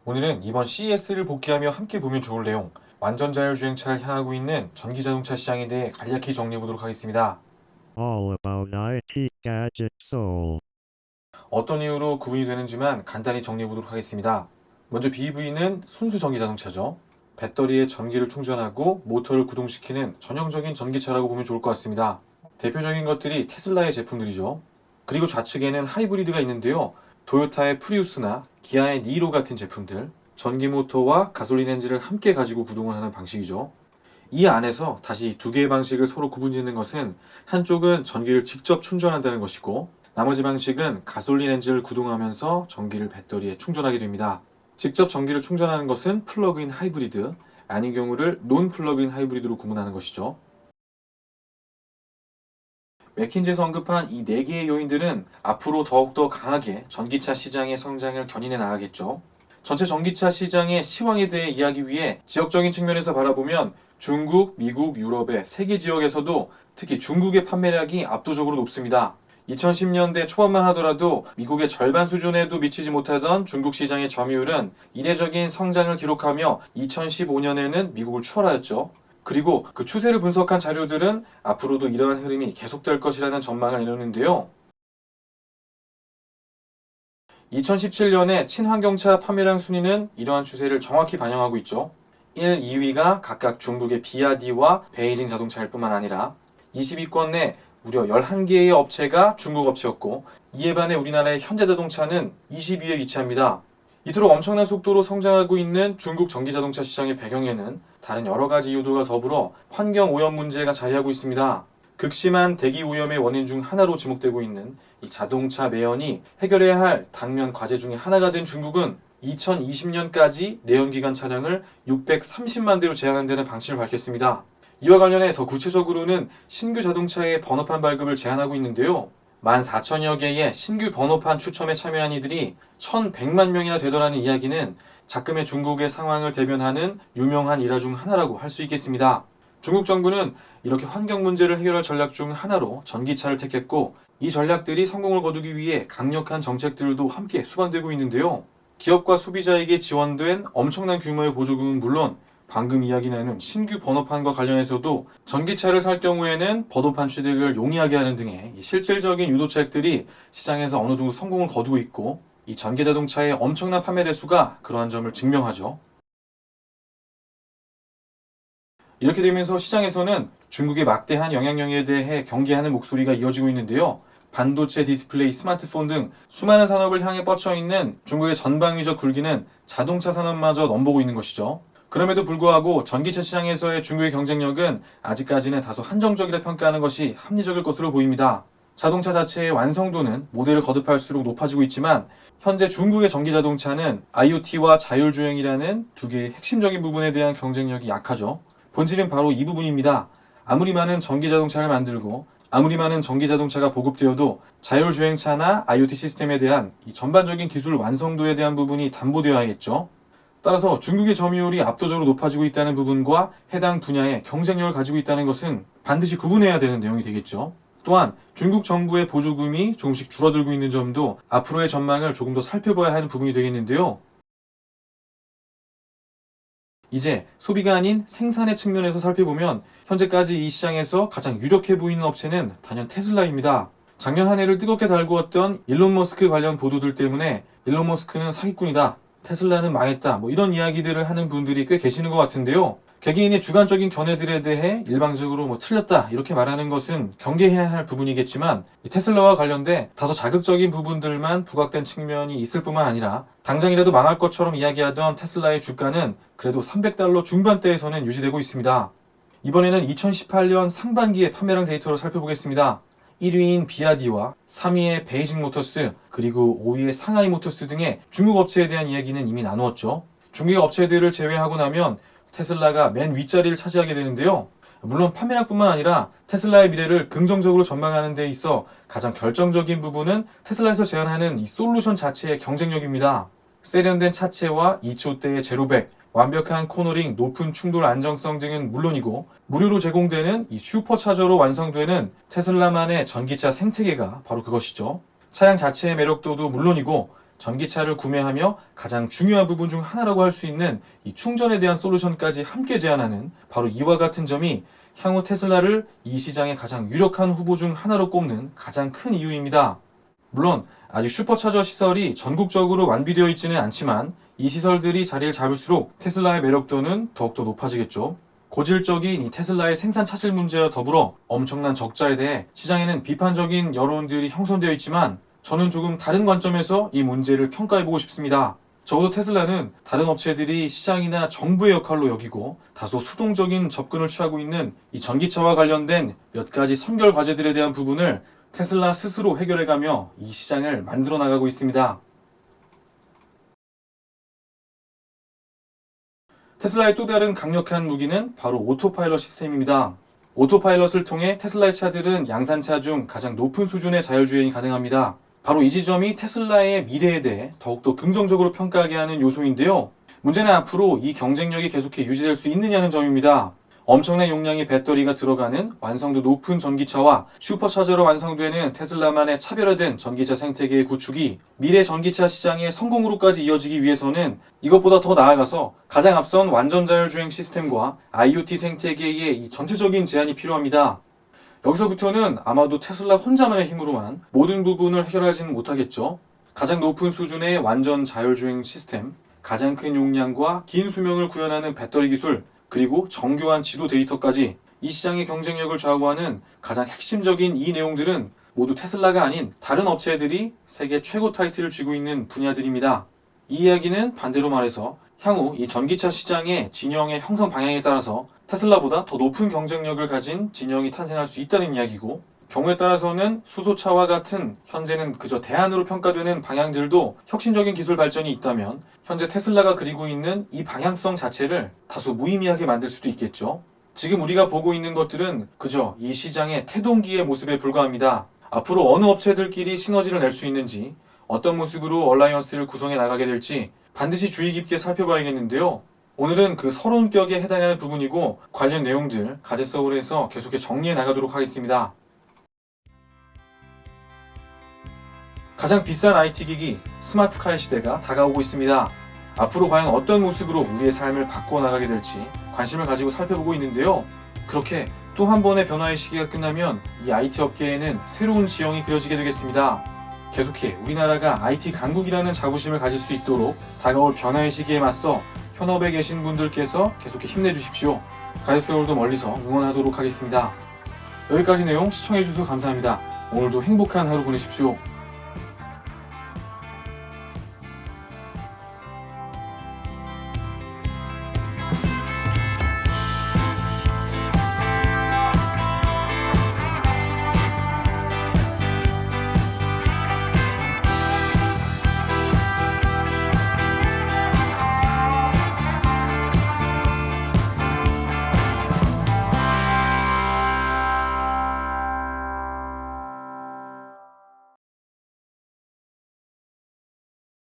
오늘은 이번 CES를 복귀하며 함께 보면 좋을 내용, 완전 자율주행차를 향하고 있는 전기자동차 시장에 대해 간략히 정리해보도록 하겠습니다. All about IT Gadget Soul. 어떤 이유로 구분이 되는지만 간단히 정리해보도록 하겠습니다. 먼저 BEV는 순수 전기자동차죠. 배터리에 전기를 충전하고 모터를 구동시키는 전형적인 전기차라고 보면 좋을 것 같습니다. 대표적인 것들이 테슬라의 제품들이죠. 그리고 좌측에는 하이브리드가 있는데요. 토요타의 프리우스나 기아의 니로 같은 제품들, 전기 모터와 가솔린 엔진을 함께 가지고 구동을 하는 방식이죠. 이 안에서 다시 두 개의 방식을 서로 구분짓는 것은 한쪽은 전기를 직접 충전한다는 것이고 나머지 방식은 가솔린 엔진을 구동하면서 전기를 배터리에 충전하게 됩니다. 직접 전기를 충전하는 것은 플러그인 하이브리드, 아닌 경우를 논 플러그인 하이브리드로 구분하는 것이죠. 맥킨지에서 언급한 이 4개의 요인들은 앞으로 더욱더 강하게 전기차 시장의 성장을 견인해 나가겠죠. 전체 전기차 시장의 시황에 대해 이야기 위해 지역적인 측면에서 바라보면 중국, 미국, 유럽의 세계 지역에서도 특히 중국의 판매량이 압도적으로 높습니다. 2010년대 초반만 하더라도 미국의 절반 수준에도 미치지 못하던 중국 시장의 점유율은 이례적인 성장을 기록하며 2015년에는 미국을 추월하였죠. 그리고 그 추세를 분석한 자료들은 앞으로도 이러한 흐름이 계속될 것이라는 전망을 내놓는데요. 2017년에 친환경차 판매량 순위는 이러한 추세를 정확히 반영하고 있죠. 1, 2위가 각각 중국의 비아디와 베이징 자동차일 뿐만 아니라 20위권 내 무려 11개의 업체가 중국 업체였고 이에 반해 우리나라의 현대자동차는 20위에 위치합니다. 이토록 엄청난 속도로 성장하고 있는 중국 전기자동차 시장의 배경에는 다른 여러 가지 이유들과 더불어 환경오염 문제가 자리하고 있습니다. 극심한 대기오염의 원인 중 하나로 지목되고 있는 이 자동차 매연이 해결해야 할 당면 과제 중에 하나가 된 중국은 2020년까지 내연기관 차량을 630만 대로 제한한다는 방침을 밝혔습니다. 이와 관련해 더 구체적으로는 신규 자동차의 번호판 발급을 제한하고 있는데요. 14,000여 개의 신규 번호판 추첨에 참여한 이들이 1,100만 명이나 되더라는 이야기는 작금의 중국의 상황을 대변하는 유명한 일화 중 하나라고 할 수 있겠습니다. 중국 정부는 이렇게 환경 문제를 해결할 전략 중 하나로 전기차를 택했고 이 전략들이 성공을 거두기 위해 강력한 정책들도 함께 수반되고 있는데요. 기업과 소비자에게 지원된 엄청난 규모의 보조금은 물론 방금 이야기 나눈 신규 번호판과 관련해서도 전기차를 살 경우에는 번호판 취득을 용이하게 하는 등의 실질적인 유도책들이 시장에서 어느 정도 성공을 거두고 있고 이 전기자동차의 엄청난 판매 대수가 그러한 점을 증명하죠. 이렇게 되면서 시장에서는 중국의 막대한 영향력에 대해 경계하는 목소리가 이어지고 있는데요. 반도체, 디스플레이, 스마트폰 등 수많은 산업을 향해 뻗쳐있는 중국의 전방위적 굴기는 자동차 산업마저 넘보고 있는 것이죠. 그럼에도 불구하고 전기차 시장에서의 중국의 경쟁력은 아직까지는 다소 한정적이라 평가하는 것이 합리적일 것으로 보입니다. 자동차 자체의 완성도는 모델을 거듭할수록 높아지고 있지만 현재 중국의 전기자동차는 IoT와 자율주행이라는 두 개의 핵심적인 부분에 대한 경쟁력이 약하죠. 본질은 바로 이 부분입니다. 아무리 많은 전기자동차를 만들고 아무리 많은 전기자동차가 보급되어도 자율주행차나 IoT 시스템에 대한 이 전반적인 기술 완성도에 대한 부분이 담보되어야겠죠. 따라서 중국의 점유율이 압도적으로 높아지고 있다는 부분과 해당 분야의 경쟁력을 가지고 있다는 것은 반드시 구분해야 되는 내용이 되겠죠. 또한 중국 정부의 보조금이 조금씩 줄어들고 있는 점도 앞으로의 전망을 조금 더 살펴봐야 하는 부분이 되겠는데요. 이제 소비가 아닌 생산의 측면에서 살펴보면 현재까지 이 시장에서 가장 유력해 보이는 업체는 단연 테슬라입니다. 작년 한 해를 뜨겁게 달구었던 일론 머스크 관련 보도들 때문에 일론 머스크는 사기꾼이다, 테슬라는 망했다, 이런 이야기들을 하는 분들이 꽤 계시는 것 같은데요. 개개인의 주관적인 견해들에 대해 일방적으로 틀렸다 이렇게 말하는 것은 경계해야 할 부분이겠지만 테슬라와 관련돼 다소 자극적인 부분들만 부각된 측면이 있을 뿐만 아니라 당장이라도 망할 것처럼 이야기하던 테슬라의 주가는 그래도 $300 중반대에서는 유지되고 있습니다. 이번에는 2018년 상반기의 판매량 데이터를 살펴보겠습니다. 1위인 비아디와 3위의 베이징 모터스 그리고 5위의 상하이 모터스 등의 중국 업체에 대한 이야기는 이미 나누었죠. 중국 업체들을 제외하고 나면 테슬라가 맨 윗자리를 차지하게 되는데요. 물론 판매량뿐만 아니라 테슬라의 미래를 긍정적으로 전망하는 데 있어 가장 결정적인 부분은 테슬라에서 제안하는 이 솔루션 자체의 경쟁력입니다. 세련된 차체와 2초대의 제로백, 완벽한 코너링, 높은 충돌 안정성 등은 물론이고 무료로 제공되는 이 슈퍼차저로 완성되는 테슬라만의 전기차 생태계가 바로 그것이죠. 차량 자체의 매력도도 물론이고 전기차를 구매하며 가장 중요한 부분 중 하나라고 할 수 있는 이 충전에 대한 솔루션까지 함께 제안하는 바로 이와 같은 점이 향후 테슬라를 이 시장의 가장 유력한 후보 중 하나로 꼽는 가장 큰 이유입니다. 물론 아직 슈퍼차저 시설이 전국적으로 완비되어 있지는 않지만 이 시설들이 자리를 잡을수록 테슬라의 매력도는 더욱더 높아지겠죠. 고질적인 이 테슬라의 생산 차질 문제와 더불어 엄청난 적자에 대해 시장에는 비판적인 여론들이 형성되어 있지만 저는 조금 다른 관점에서 이 문제를 평가해보고 싶습니다. 적어도 테슬라는 다른 업체들이 시장이나 정부의 역할로 여기고 다소 수동적인 접근을 취하고 있는 이 전기차와 관련된 몇 가지 선결 과제들에 대한 부분을 테슬라 스스로 해결해가며 이 시장을 만들어 나가고 있습니다. 테슬라의 또 다른 강력한 무기는 바로 오토파일럿 시스템입니다. 오토파일럿을 통해 테슬라의 차들은 양산차 중 가장 높은 수준의 자율주행이 가능합니다. 바로 이 지점이 테슬라의 미래에 대해 더욱더 긍정적으로 평가하게 하는 요소인데요. 문제는 앞으로 이 경쟁력이 계속해 유지될 수 있느냐는 점입니다. 엄청난 용량의 배터리가 들어가는 완성도 높은 전기차와 슈퍼차저로 완성되는 테슬라만의 차별화된 전기차 생태계의 구축이 미래 전기차 시장의 성공으로까지 이어지기 위해서는 이것보다 더 나아가서 가장 앞선 완전 자율주행 시스템과 IoT 생태계의 이 전체적인 제안이 필요합니다. 여기서부터는 아마도 테슬라 혼자만의 힘으로만 모든 부분을 해결하지는 못하겠죠. 가장 높은 수준의 완전 자율주행 시스템, 가장 큰 용량과 긴 수명을 구현하는 배터리 기술, 그리고 정교한 지도 데이터까지 이 시장의 경쟁력을 좌우하는 가장 핵심적인 이 내용들은 모두 테슬라가 아닌 다른 업체들이 세계 최고 타이틀을 쥐고 있는 분야들입니다. 이 이야기는 반대로 말해서 향후 이 전기차 시장의 진영의 형성 방향에 따라서 테슬라보다 더 높은 경쟁력을 가진 진영이 탄생할 수 있다는 이야기고, 경우에 따라서는 수소차와 같은 현재는 그저 대안으로 평가되는 방향들도 혁신적인 기술 발전이 있다면 현재 테슬라가 그리고 있는 이 방향성 자체를 다소 무의미하게 만들 수도 있겠죠. 지금 우리가 보고 있는 것들은 그저 이 시장의 태동기의 모습에 불과합니다. 앞으로 어느 업체들끼리 시너지를 낼 수 있는지, 어떤 모습으로 얼라이언스를 구성해 나가게 될지 반드시 주의 깊게 살펴봐야겠는데요. 오늘은 그 서론격에 해당하는 부분이고 관련 내용들 가제서울에서 계속해 정리해 나가도록 하겠습니다. 가장 비싼 IT 기기 스마트카의 시대가 다가오고 있습니다. 앞으로 과연 어떤 모습으로 우리의 삶을 바꾸어 나가게 될지 관심을 가지고 살펴보고 있는데요. 그렇게 또 한 번의 변화의 시기가 끝나면 이 IT 업계에는 새로운 지형이 그려지게 되겠습니다. 계속해 우리나라가 IT 강국이라는 자부심을 가질 수 있도록 다가올 변화의 시기에 맞서 현업에 계신 분들께서 계속해 힘내주십시오. 가제서울도 멀리서 응원하도록 하겠습니다. 여기까지 내용 시청해주셔서 감사합니다. 오늘도 행복한 하루 보내십시오.